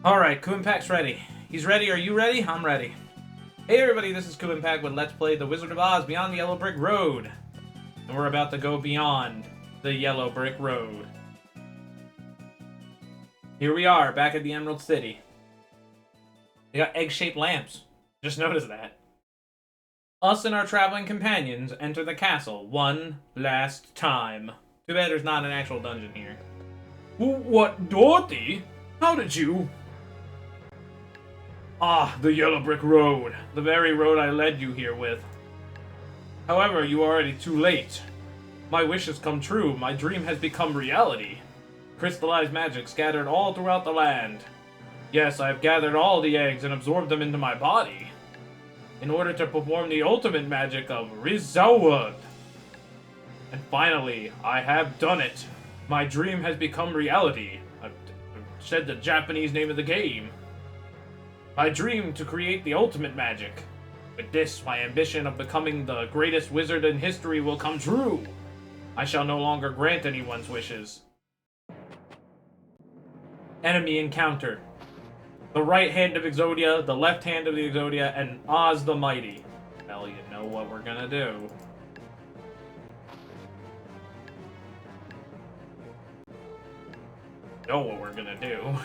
Alright, Kuuimpact's ready. He's ready, are you ready? I'm ready. Hey everybody, this is Kuuimpact with Let's Play The Wizard of Oz Beyond the Yellow Brick Road. And we're about to go beyond the Yellow Brick Road. Here we are, back at the Emerald City. They got egg-shaped lamps. Just noticed that. Us and our traveling companions enter the castle one last time. Too bad there's not an actual dungeon here. What, Dorothy? How did you... Ah, the Yellow Brick Road. The very road I led you here with. However, you are already too late. My wish has come true. My dream has become reality. Crystallized magic scattered all throughout the land. Yes, I have gathered all the eggs and absorbed them into my body. In order to perform the ultimate magic of Riz-zoawd. And finally, I have done it. My dream has become reality. I've said the Japanese name of the game. I dream to create the ultimate magic. With this, my ambition of becoming the greatest wizard in history will come true. I shall no longer grant anyone's wishes. Enemy encounter. The right hand of Exodia, the left hand of the Exodia, and Oz the Mighty. Well, you know what we're gonna do. Know what we're gonna do.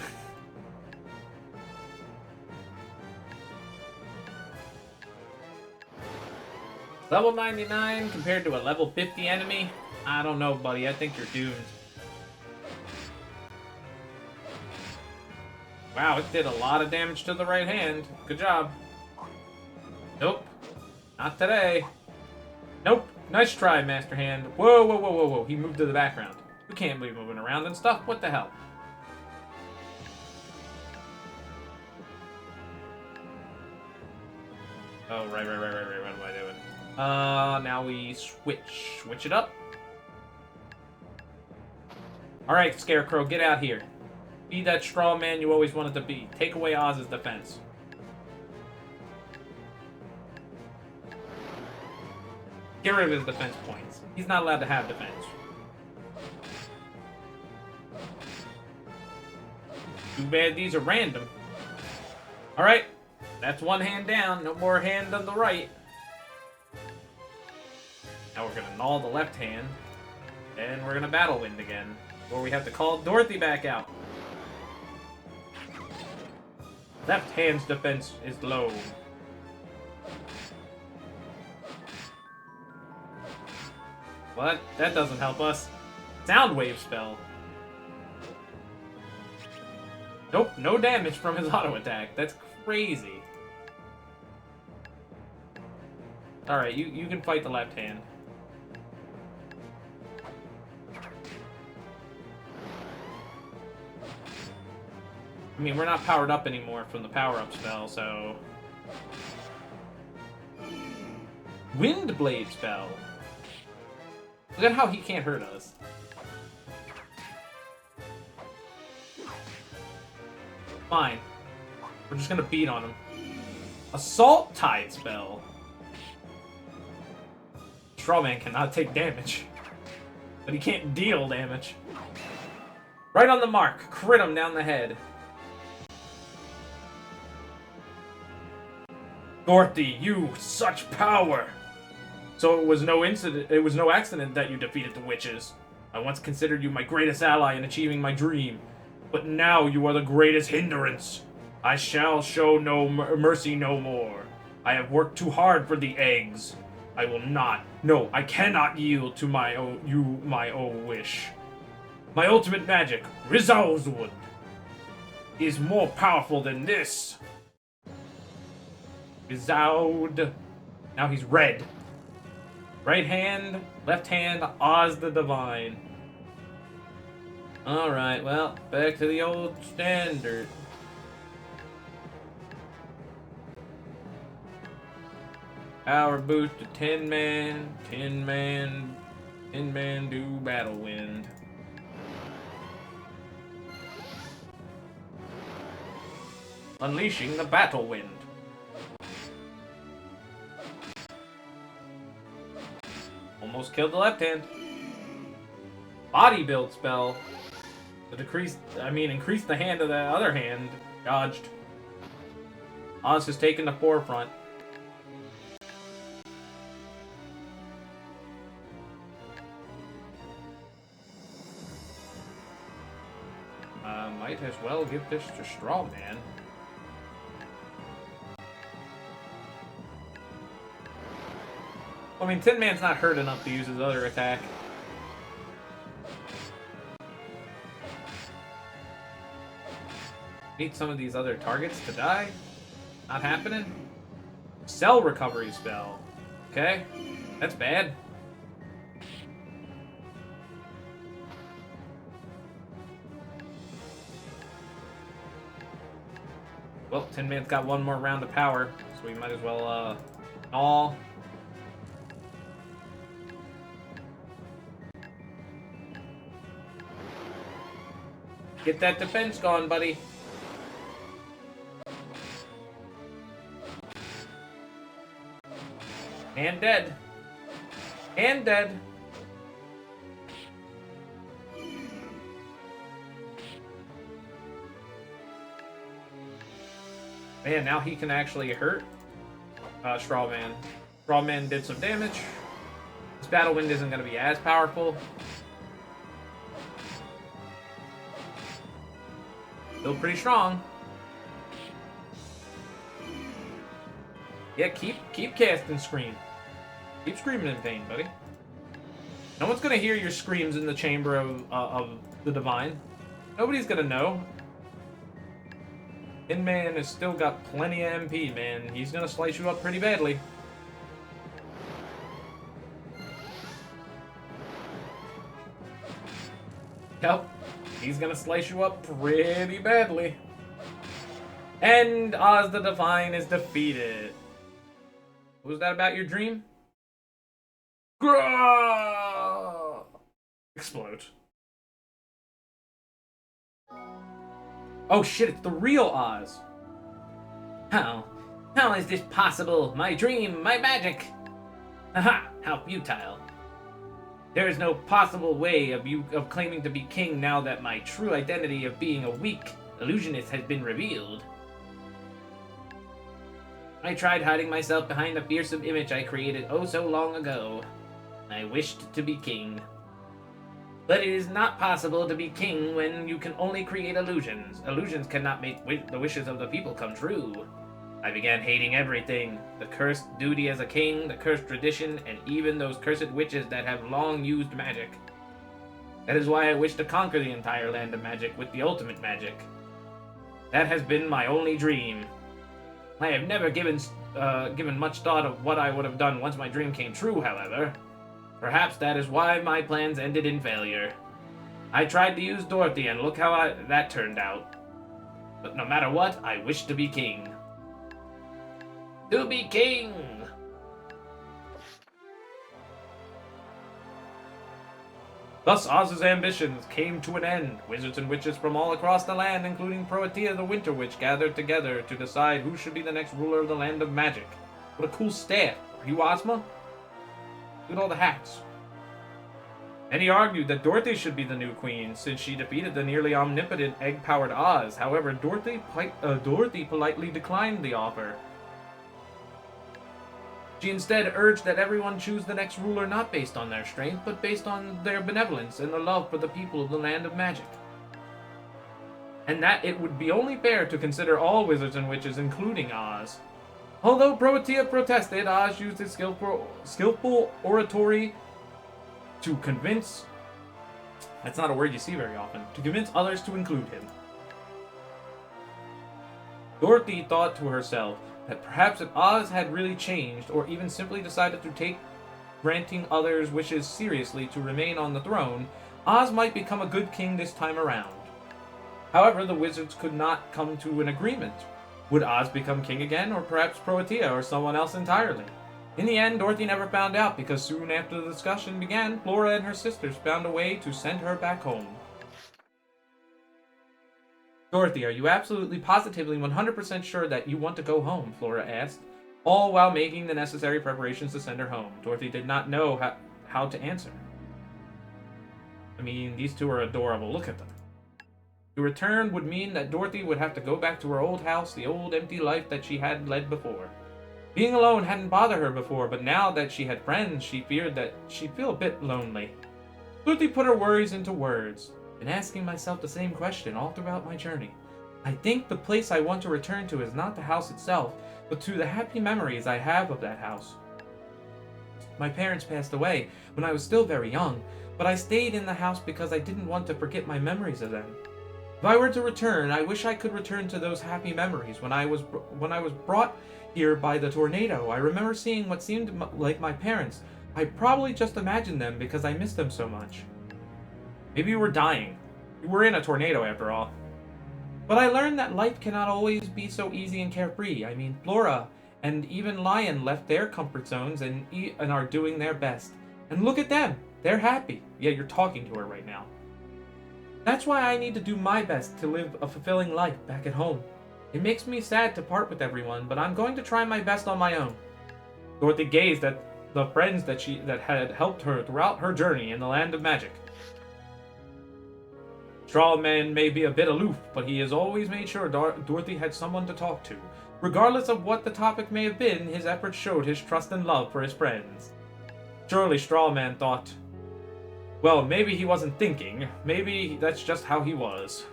Level 99 compared to a level 50 enemy? I don't know, buddy. I think you're doomed. Wow, it did a lot of damage to the right hand. Good job. Nope. Not today. Nope. Nice try, Master Hand. Whoa, whoa, whoa, whoa, whoa. He moved to the background. You can't be moving around and stuff. What the hell? Oh, right. What am I doing? Now we switch it up. Alright, Scarecrow, get out here. Be that straw man you always wanted to be. Take away Oz's defense. Get rid of his defense points. He's not allowed to have defense. Too bad these are random. Alright, that's one hand down. No more hand on the right. Now we're gonna gnaw the left hand, and we're gonna battle wind again, or we have to call Dorothy back out. Left hand's defense is low. What? That doesn't help us. Sound wave spell. Nope, no damage from his auto attack. That's crazy. Alright, you can fight the left hand. I mean, we're not powered up anymore from the power-up spell, so... Wind Blade spell. Look at how he can't hurt us. Fine. We're just gonna beat on him. Assault Tide spell. Strawman cannot take damage. But he can't deal damage. Right on the mark. Crit him down the head. Dorothy, you, such power! So it was no accident that you defeated the witches. I once considered you my greatest ally in achieving my dream, but now you are the greatest hindrance. I shall show no mercy no more. I have worked too hard for the eggs. I will not, no, I cannot yield to my own wish. My ultimate magic, Riz-zoawd, is more powerful than this. Riz-zoawd. Now he's red. Right hand, left hand, Oz the Divine. Alright, well, back to the old standard. Power boost to 10 man do battle wind. Unleashing the battle wind. Almost killed the left hand. Body build spell. Increase the hand of the other hand. Dodged. Oz has taken the forefront. Might as well give this to Straw Man. I mean, Tin Man's not hurt enough to use his other attack. Need some of these other targets to die? Not happening? Cell recovery spell. Okay, that's bad. Well, Tin Man's got one more round of power, so we might as well, gnaw. Get that defense going, buddy. And dead. And dead. Man, now he can actually hurt Straw Man. Straw Man did some damage. This Battle Wind isn't going to be as powerful. Still pretty strong. Yeah, keep casting Scream. Keep screaming in pain, buddy. No one's going to hear your screams in the chamber of the Divine. Nobody's going to know. Tin Man has still got plenty of MP, man. He's gonna slice you up pretty badly. Yep, he's gonna slice you up pretty badly. And Oz the Divine is defeated. What was that about your dream? Grrrr! Explode. Oh shit, it's the real Oz. How is this possible? My dream, my magic. Aha, how futile. There is no possible way of claiming to be king now that my true identity of being a weak illusionist has been revealed. I tried hiding myself behind the fearsome image I created oh so long ago. I wished to be king. But it is not possible to be king when you can only create illusions. Illusions cannot make the wishes of the people come true. I began hating everything. The cursed duty as a king, the cursed tradition, and even those cursed witches that have long used magic. That is why I wish to conquer the entire land of magic with the ultimate magic. That has been my only dream. I have never given much thought of what I would have done once my dream came true, however. Perhaps that is why my plans ended in failure. I tried to use Dorothy, and look how that turned out. But no matter what, I wish to be king. To be king! Thus Oz's ambitions came to an end. Wizards and witches from all across the land, including Proetia the Winter Witch, gathered together to decide who should be the next ruler of the land of magic. What a cool staff. Are you Ozma? Look at all the hats. Many argued that Dorothy should be the new queen, since she defeated the nearly omnipotent egg-powered Oz. However, Dorothy politely declined the offer. She instead urged that everyone choose the next ruler not based on their strength, but based on their benevolence and the love for the people of the land of magic. And that it would be only fair to consider all wizards and witches, including Oz. Although Proetia protested, Oz used his skillful oratory to convince... That's not a word you see very often. To convince others to include him. Dorothy thought to herself that perhaps if Oz had really changed, or even simply decided to take granting others' wishes seriously to remain on the throne, Oz might become a good king this time around. However, the wizards could not come to an agreement. Would Oz become king again, or perhaps Proetia, or someone else entirely? In the end, Dorothy never found out, because soon after the discussion began, Flora and her sisters found a way to send her back home. Dorothy, are you absolutely positively 100% sure that you want to go home? Flora asked, all while making the necessary preparations to send her home. Dorothy did not know how to answer. I mean, these two are adorable. Look at them. To return would mean that Dorothy would have to go back to her old house, the old empty life that she had led before. Being alone hadn't bothered her before, but now that she had friends, she feared that she'd feel a bit lonely. Dorothy put her worries into words. Been asking myself the same question all throughout my journey. I think the place I want to return to is not the house itself, but to the happy memories I have of that house. My parents passed away when I was still very young, but I stayed in the house because I didn't want to forget my memories of them. If I were to return, I wish I could return to those happy memories when I was brought here by the tornado. I remember seeing what seemed like my parents. I probably just imagined them because I missed them so much. Maybe you were dying. You were in a tornado after all. But I learned that life cannot always be so easy and carefree. I mean, Flora and even Lion left their comfort zones and are doing their best. And look at them. They're happy. Yeah, you're talking to her right now. That's why I need to do my best to live a fulfilling life back at home. It makes me sad to part with everyone, but I'm going to try my best on my own. Dorothy gazed at the friends that had helped her throughout her journey in the land of magic. Straw Man may be a bit aloof, but he has always made sure Dorothy had someone to talk to. Regardless of what the topic may have been, his efforts showed his trust and love for his friends. Surely Straw Man thought, well, maybe he wasn't thinking. Maybe that's just how he was.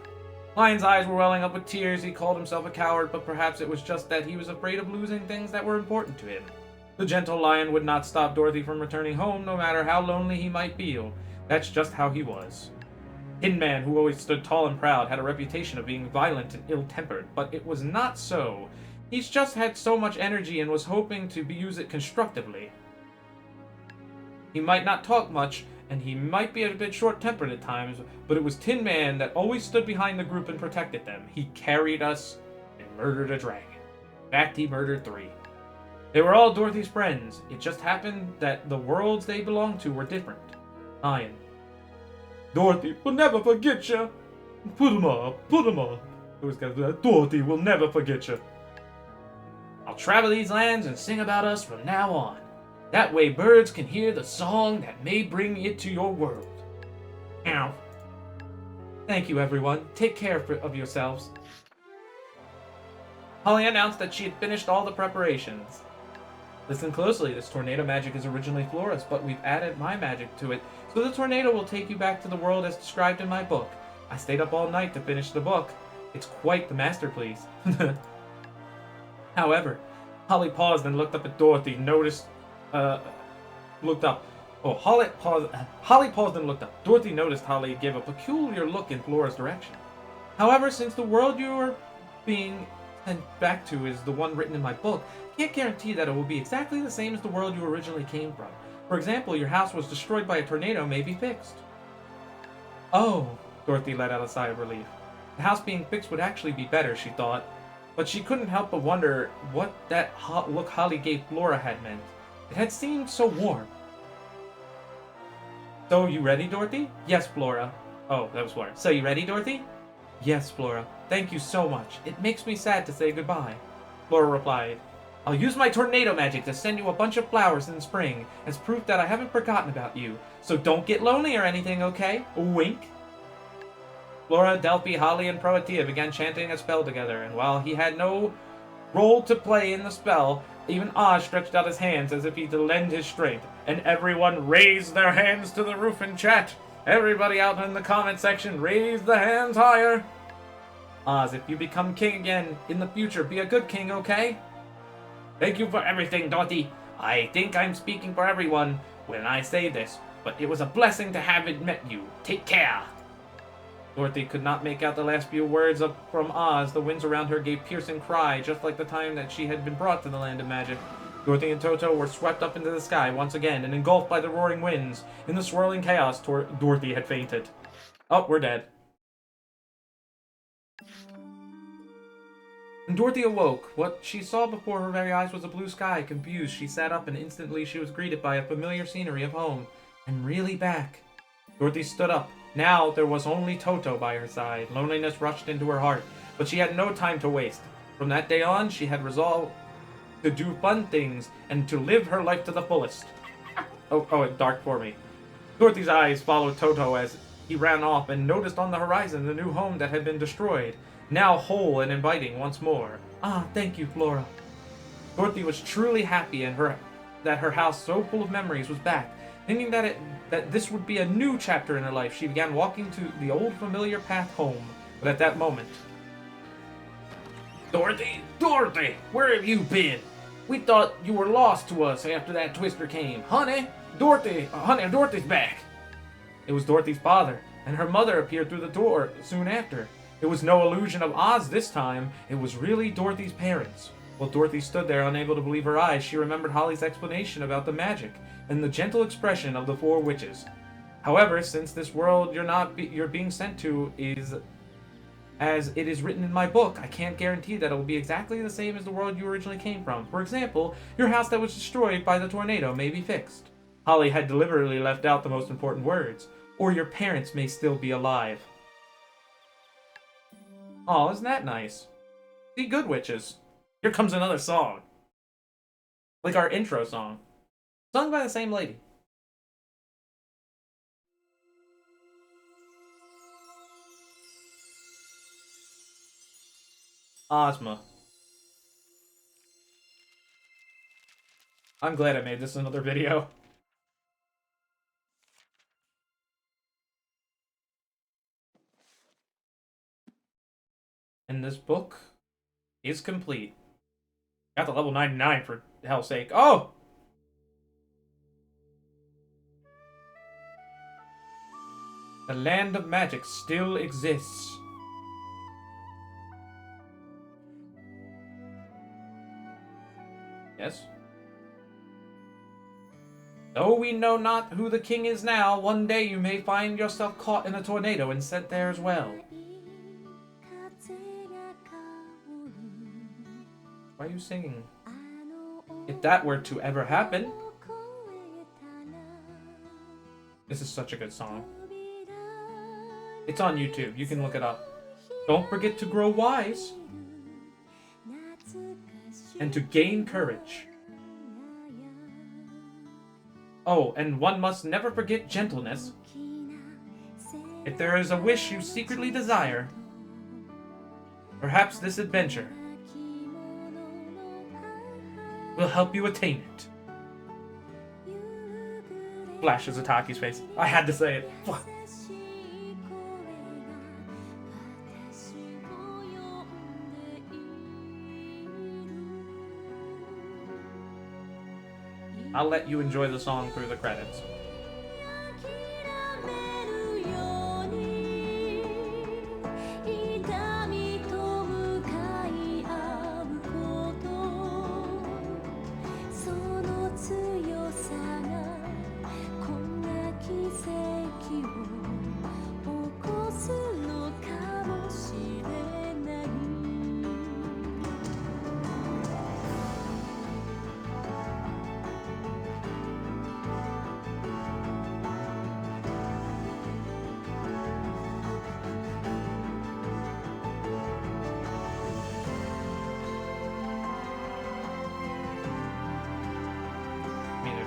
Lion's eyes were welling up with tears. He called himself a coward, but perhaps it was just that he was afraid of losing things that were important to him. The gentle Lion would not stop Dorothy from returning home, no matter how lonely he might feel. That's just how he was. Tin Man, who always stood tall and proud, had a reputation of being violent and ill-tempered, but it was not so. He's just had so much energy and was hoping to use it constructively. He might not talk much, and he might be a bit short-tempered at times, but it was Tin Man that always stood behind the group and protected them. He carried us and murdered a dragon. In fact, he murdered 3. They were all Dorothy's friends. It just happened that the worlds they belonged to were different. Lion. Dorothy will never forget you. Put him up, put him up. Those guys do that. Dorothy will never forget you. I'll travel these lands and sing about us from now on. That way birds can hear the song that may bring it to your world. Ow. Thank you, everyone. Take care of yourselves. Holly announced that she had finished all the preparations. Listen closely, this tornado magic is originally Flora's, but we've added my magic to it, so the tornado will take you back to the world as described in my book. I stayed up all night to finish the book. It's quite the masterpiece. However, Holly paused and looked up at Dorothy, Holly paused and looked up. Dorothy noticed Holly gave a peculiar look in Flora's direction. However, since the world you are being sent back to is the one written in my book, I can't guarantee that it will be exactly the same as the world you originally came from. For example, your house was destroyed by a tornado may be fixed. Oh, Dorothy let out a sigh of relief. The house being fixed would actually be better, she thought. But she couldn't help but wonder what that look Holly gave Flora had meant. It had seemed so warm. So, you ready, Dorothy? Yes, Flora. Oh, that was Flora. So, you ready, Dorothy? Yes, Flora. Thank you so much. It makes me sad to say goodbye. Flora replied, I'll use my tornado magic to send you a bunch of flowers in spring as proof that I haven't forgotten about you. So don't get lonely or anything, okay? Wink. Flora, Delphi, Holly, and Proetia began chanting a spell together, and while he had no role to play in the spell, even Oz stretched out his hands as if he to lend his strength, and everyone raised their hands to the roof and chat. Everybody out in the comment section, raise the hands higher. Oz, if you become king again in the future, be a good king, okay? Thank you for everything, Dorothy. I think I'm speaking for everyone when I say this, but it was a blessing to have met you. Take care. Dorothy could not make out the last few words from Oz. The winds around her gave piercing cry, just like the time that she had been brought to the land of magic. Dorothy and Toto were swept up into the sky once again and engulfed by the roaring winds. In the swirling chaos, Dorothy had fainted. Oh, we're dead. When Dorothy awoke, what she saw before her very eyes was a blue sky. Confused, she sat up and instantly she was greeted by a familiar scenery of home. I'm really back. Dorothy stood up. Now there was only Toto by her side. Loneliness rushed into her heart, but she had no time to waste. From that day on, she had resolved to do fun things and to live her life to the fullest. Oh, it's dark for me. Dorothy's eyes followed Toto as He ran off and noticed on the horizon the new home that had been destroyed, now whole and inviting once more. Ah, thank you, Flora. Dorothy was truly happy that her house, so full of memories, was back. Thinking that this would be a new chapter in her life, she began walking to the old familiar path home. But at that moment... Dorothy! Dorothy! Where have you been? We thought you were lost to us after that twister came. Honey! Dorothy! Honey, Dorothy's back! It was Dorothy's father, and her mother appeared through the door soon after. It was no illusion of Oz this time. It was really Dorothy's parents. While Dorothy stood there, unable to believe her eyes, she remembered Holly's explanation about the magic and the gentle expression of the 4 witches. However, since this world you're being sent to is as it is written in my book, I can't guarantee that it will be exactly the same as the world you originally came from. For example, your house that was destroyed by the tornado may be fixed. Holly had deliberately left out the most important words. Or your parents may still be alive. Aw, isn't that nice? See, good witches. Here comes another song. Like our intro song. Sung by the same lady. Ozma. I'm glad I made this another video. And this book is complete. Got to level 99 for hell's sake. Oh! The land of magic still exists. Yes? Though we know not who the king is now, one day you may find yourself caught in a tornado and sent there as well. Why are you singing? If that were to ever happen. This is such a good song. It's on YouTube. You can look it up. Don't forget to grow wise. And to gain courage. Oh, and one must never forget gentleness. If there is a wish you secretly desire, perhaps this adventure will help you attain it. Flashes Ataki's face. I had to say it. I'll let you enjoy the song through the credits.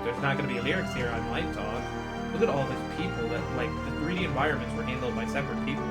There's not going to be lyrics here, I might talk. Look at all these people that, like, the 3D environments were handled by separate people.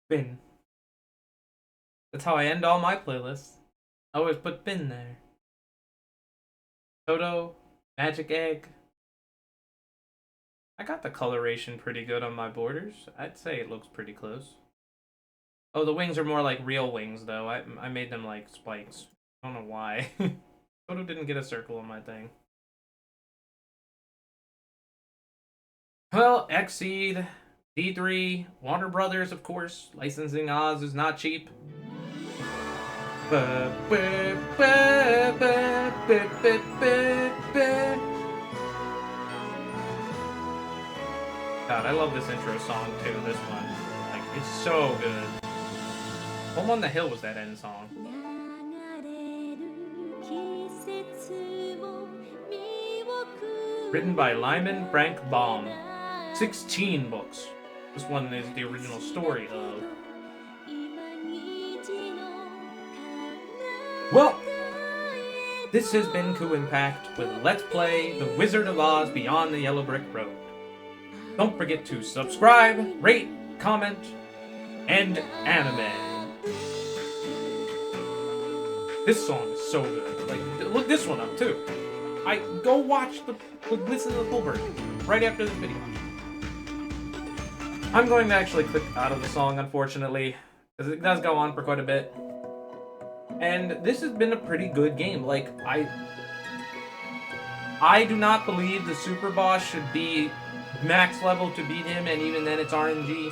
Bin. That's how I end all my playlists. I always put bin there. Toto, Magic Egg. I got the coloration pretty good on my borders. I'd say it looks pretty close. Oh, the wings are more like real wings, though. I made them like spikes. I don't know why. Toto didn't get a circle on my thing. Well, Xseed, D3, Warner Brothers, of course. Licensing Oz is not cheap. God, I love this intro song too, this one. Like, it's so good. Home on the Hill was that end song. Written by Lyman Frank Baum. 16 books. This one is the original story of. Well, this has been Kuuimpact with Let's Play The Wizard of Oz Beyond the Yellow Brick Road. Don't forget to subscribe, rate, comment, and anime. This song is so good. Like, look this one up too. Go listen to the full version right after this video. I'm going to actually click out of the song, unfortunately, because it does go on for quite a bit. And this has been a pretty good game. Like, I do not believe the super boss should be max level to beat him, and even then it's RNG.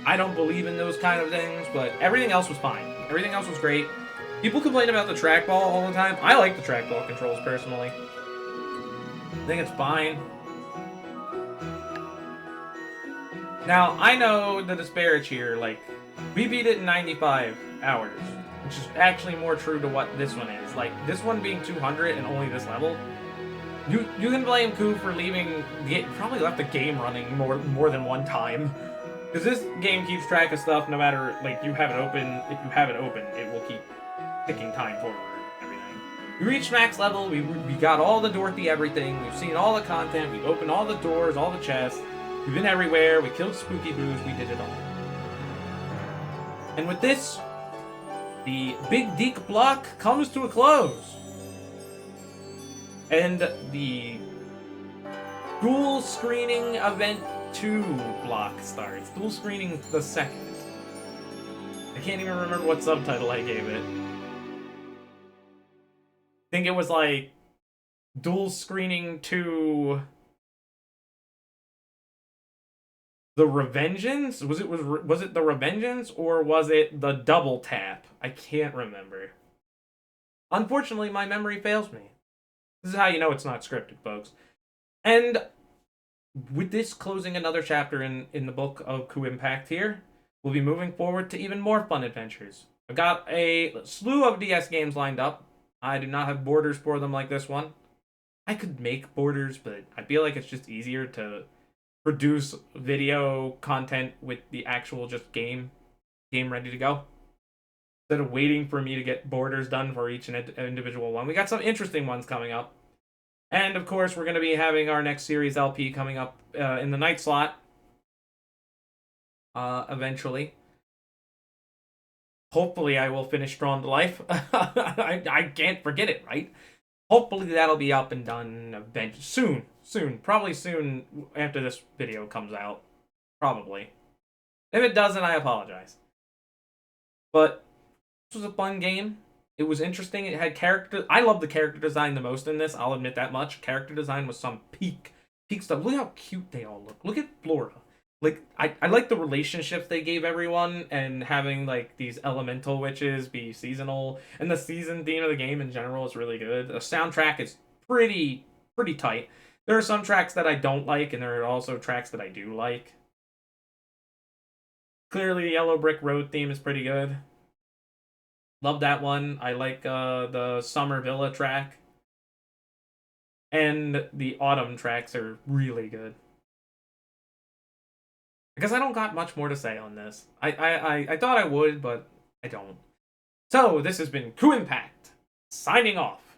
I don't believe in those kind of things, but everything else was fine. Everything else was great. People complain about the trackball all the time. I like the trackball controls, personally. I think it's fine. Now, I know the disparage here, like, we beat it in 95 hours, which is actually more true to what this one is. Like, this one being 200 and only this level, you can blame Ku for probably left the game running more than one time. Because this game keeps track of stuff no matter, like, you have it open. If you have it open, it will keep ticking time forward and everything. We reached max level, we got all the Dorothy everything, we've seen all the content, we've opened all the doors, all the chests, we've been everywhere, we killed Spooky Boos, we did it all. And with this, the Big Deke block comes to a close. And the Dual Screening Event 2 block starts. Dual Screening the second. I can't even remember what subtitle I gave it. I think it was like Dual Screening 2 The Revengeance? Was it The Revengeance, or was it the Double Tap? I can't remember. Unfortunately, my memory fails me. This is how you know it's not scripted, folks. And with this closing another chapter in the book of Kuuimpact here, we'll be moving forward to even more fun adventures. I've got a slew of DS games lined up. I do not have borders for them like this one. I could make borders, but I feel like it's just easier to produce video content with the actual just game ready to go, instead of waiting for me to get borders done for each individual one. We got some interesting ones coming up. And of course, we're going to be having our next series LP coming up in the night slot. Eventually. Hopefully I will finish Drawn to Life. I can't forget it, right? Hopefully that'll be up and done soon. Probably soon after this video comes out. Probably. If it doesn't, I apologize. But this was a fun game. It was interesting. It had character. I love the character design the most in this. I'll admit that much. Character design was some peak stuff. Look how cute they all look. Look at Flora. Like, I like the relationships they gave everyone, and having, like, these elemental witches be seasonal. And the season theme of the game in general is really good. The soundtrack is pretty tight. There are some tracks that I don't like, and there are also tracks that I do like. Clearly, the Yellow Brick Road theme is pretty good. Love that one. I like the Summer Villa track. And the Autumn tracks are really good. I guess I don't got much more to say on this. I thought I would, but I don't. So, this has been Kuuimpact, signing off.